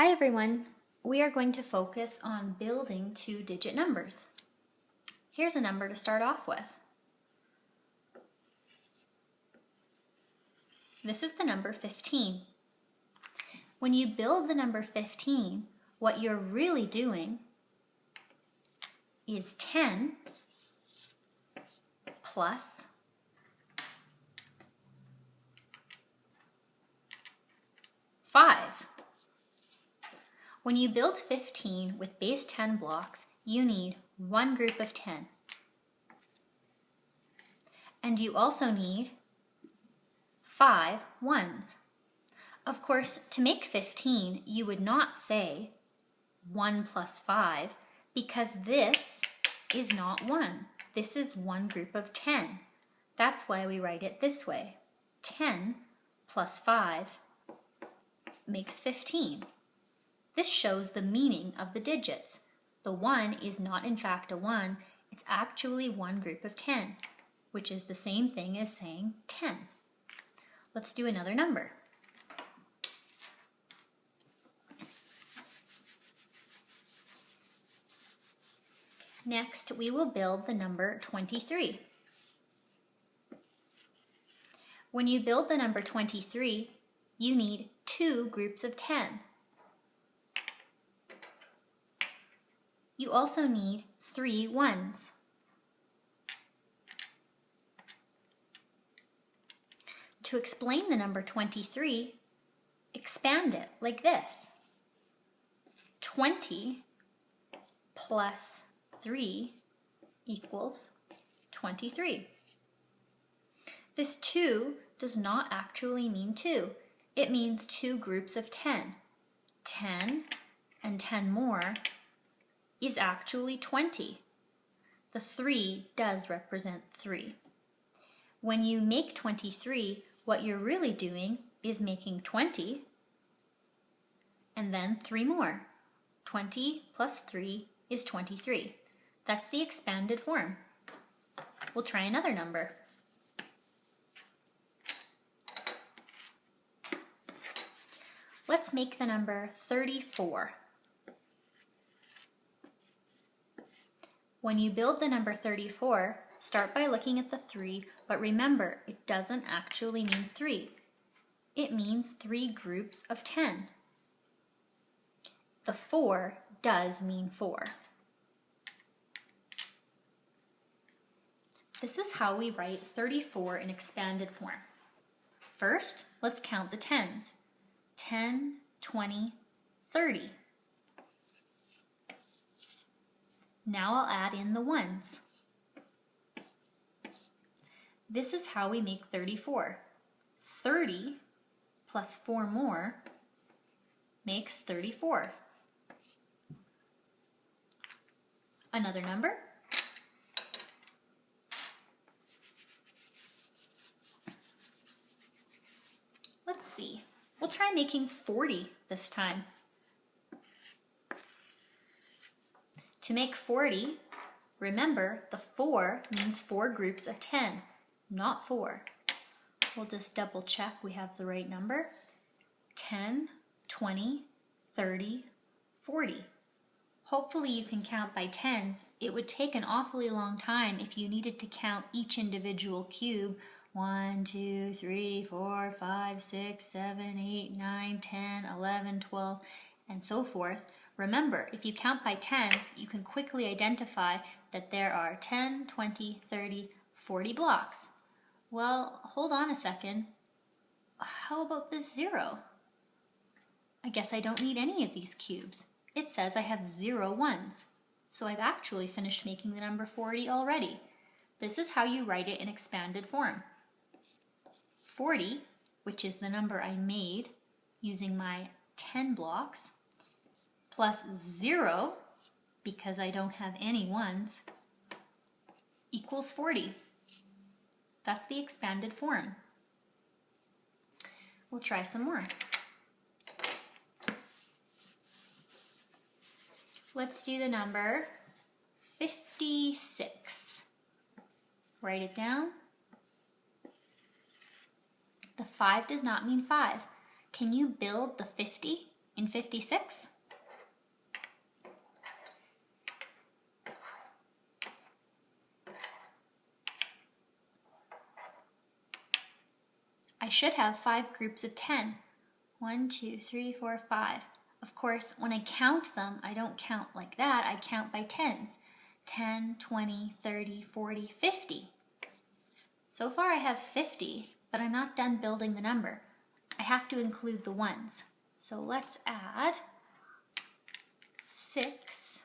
Hi everyone! We are going to focus on building two-digit numbers. Here's a number to start off with. This is the number 15. When you build the number 15, what you're really doing is 10 plus 5. When you build 15 with base 10 blocks, you need one group of 10. And you also need 5 ones. Of course, to make 15, you would not say 1 plus 5 because this is not 1. This is one group of 10. That's why we write it this way. 10 plus 5 makes 15. This shows the meaning of the digits. The 1 is not in fact a 1, it's actually one group of 10, which is the same thing as saying 10. Let's do another number. Next, we will build the number 23. When you build the number 23, you need two groups of 10. You also need 3 ones. To explain the number 23, expand it like this. 20 plus 3 equals 23. This 2 does not actually mean 2. It means two groups of 10. 10 and 10 more is actually 20. The 3 does represent 3. When you make 23, what you're really doing is making 20 and then 3 more. 20 plus 3 is 23. That's the expanded form. We'll try another number. Let's make the number 34. When you build the number 34, start by looking at the 3, but remember, it doesn't actually mean 3. It means 3 groups of 10. The 4 does mean 4. This is how we write 34 in expanded form. First, let's count the tens. 10, 20, 30. Now I'll add in the ones. This is how we make 34. 30 plus 4 more makes 34. Another number? Let's see. We'll try making 40 this time. To make 40, remember the 4 means 4 groups of 10, not 4. We'll just double check we have the right number. 10, 20, 30, 40. Hopefully you can count by tens. It would take an awfully long time if you needed to count each individual cube. 1, 2, 3, 4, 5, 6, 7, 8, 9, 10, 11, 12, and so forth. Remember, if you count by tens, you can quickly identify that there are 10, 20, 30, 40 blocks. Well, hold on a second. How about this 0? I guess I don't need any of these cubes. It says I have 0 ones. So I've actually finished making the number 40 already. This is how you write it in expanded form. 40, which is the number I made using my 10 blocks, plus 0, because I don't have any ones, equals 40. That's the expanded form. We'll try some more. Let's do the number 56. Write it down. The 5 does not mean 5. Can you build the 50 in 56? I should have 5 groups of 10. 1, 2, 3, 4, 5. Of course, when I count them, I don't count like that. I count by tens. 10, 20, 30, 40, 50. So far I have 50, but I'm not done building the number. I have to include the ones. So let's add 6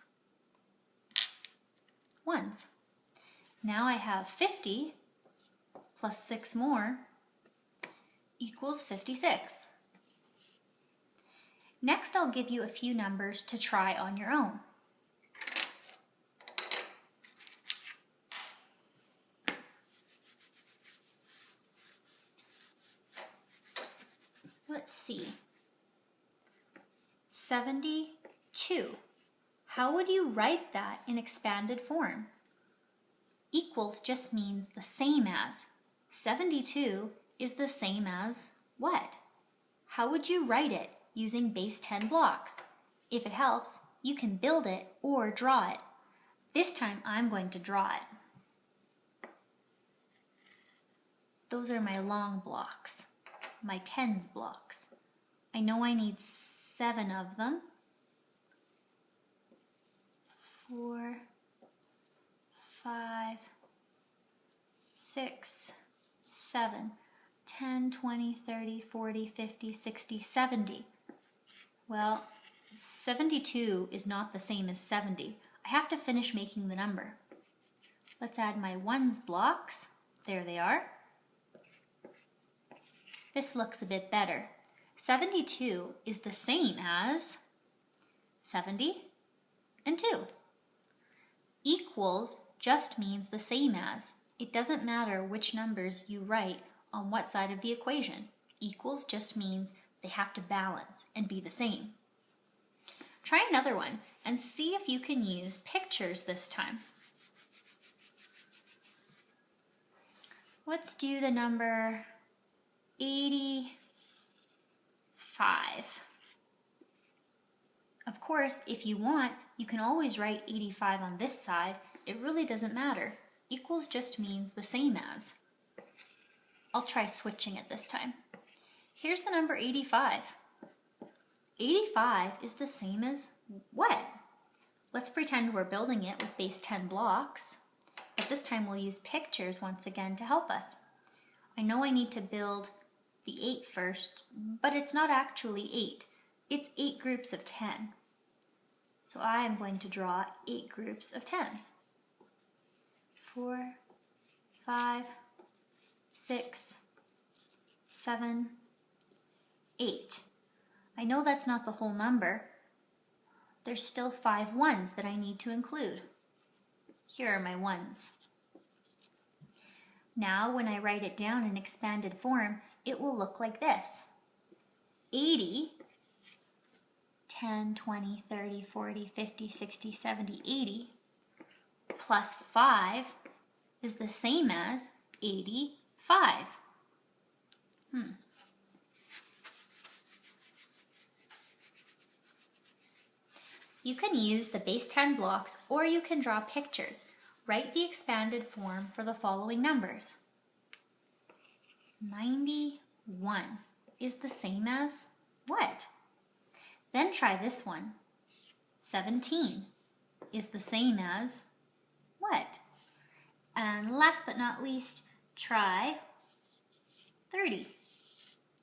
ones. Now I have 50 plus 6 more equals 56. Next, I'll give you a few numbers to try on your own. Let's see. 72. How would you write that in expanded form? Equals just means the same as. 72 is the same as what? How would you write it using base 10 blocks? If it helps, you can build it or draw it. This time I'm going to draw it. Those are my long blocks, my tens blocks. I know I need 7 of them. 4, 5, 6, 7, 10, 20, 30, 40, 50, 60, 70. Well, 72 is not the same as 70. I have to finish making the number. Let's add my ones blocks. There they are. This looks a bit better. 72 is the same as 70 and 2. Equals just means the same as. It doesn't matter which numbers you write on what side of the equation. Equals just means they have to balance and be the same. Try another one and see if you can use pictures this time. Let's do the number 85. Of course, if you want, you can always write 85 on this side. It really doesn't matter. Equals just means the same as. I'll try switching it this time. Here's the number 85. 85 is the same as what? Let's pretend we're building it with base 10 blocks, but this time we'll use pictures once again to help us. I know I need to build the 8 first, but it's not actually 8. It's 8 groups of 10. So I am going to draw 8 groups of 10. 4, 5, 6, 7, 8. I know that's not the whole number. There's still 5 ones that I need to include. Here are my ones. Now when I write it down in expanded form, it will look like this. 80, 10, 20, 30, 40, 50, 60, 70, 80, plus 5 is the same as 85. You can use the base 10 blocks or you can draw pictures. Write the expanded form for the following numbers. 91 is the same as what? Then try this one. 17 is the same as what? And last but not least, try 30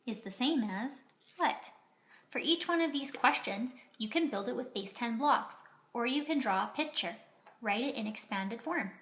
is the same as what? For each one of these questions, you can build it with base 10 blocks, or you can draw a picture. Write it in expanded form.